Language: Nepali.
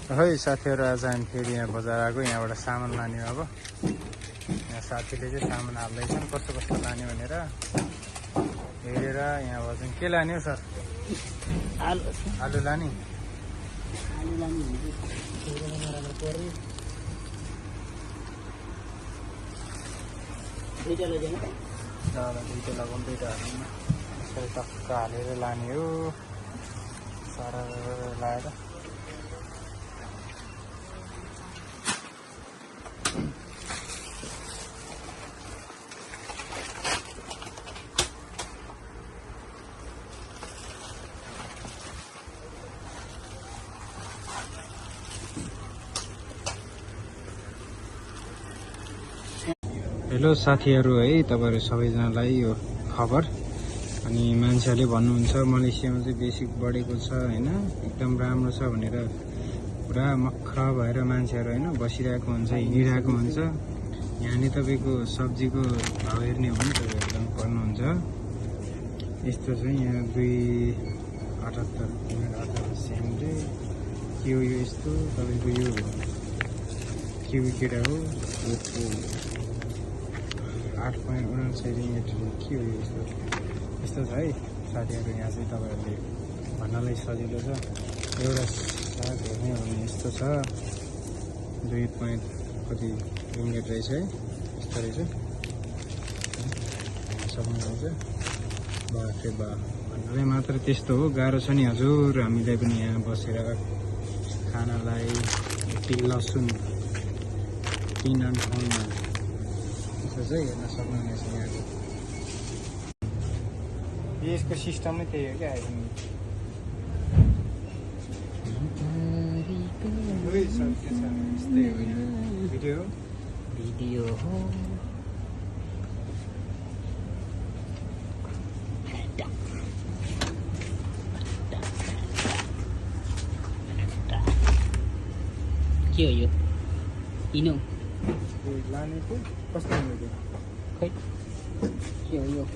खै साथीहरू आज हामी फेरि यहाँ बजार आएको यहाँबाट सामान लाने अब यहाँ साथीले चाहिँ सामान हाल्दैछन् कस्तो कस्तो लाने भनेर हेरेर यहाँ भन्छन् के लाने हो सर आलु लाने दुईटा लगाउँ दुईटा हाल्नु यसरी टक्क हालेर लाने हो सारा लाएर हेलो साथीहरू है तपाईहरु सबैजनालाई यो खबर अनि मान्छेहरूले भन्नुहुन्छ मलेसियामा चाहिँ बेसिक बढेको छ हैन एकदम राम्रो छ भनेर पुरा मक्ख भएर मान्छेहरू हैन बसिरहेको हुन्छ हिँडिरहेको हुन्छ यहाँ नि तपाईको सब्जीको भाउ हेर्ने हो भने तपाईहरु एकदम पर्नुहुन्छ यस्तो चाहिँ यहाँ 2.78 सेमले के हो यो यस्तो तपाईको यो किवी केरा हो 8.99 मिटर के हो यस्तो यस्तो छ है साथीहरू यहाँ चाहिँ तपाईहरुले भन्नलाई सजिलो छ एउटा साग हेर्ने हो भने यस्तो छ 2 ringgit रहेछ है यस्तो रहेछ सक्नुहुन्छ बाफ्रे बा भन्नलाई मात्र त्यस्तो हो गाह्रो छ नि हजुर हामीलाई पनि यहाँ बसेर खानालाई यति लसुन किन्न ठाउँमा चाहिँ हेर्न सक्नुहुनेछ यहाँको यसको सिस्टम नै त्यही हो क्या भिडियो हो के हो यो इनो लाने को कस्तो खै के हो यो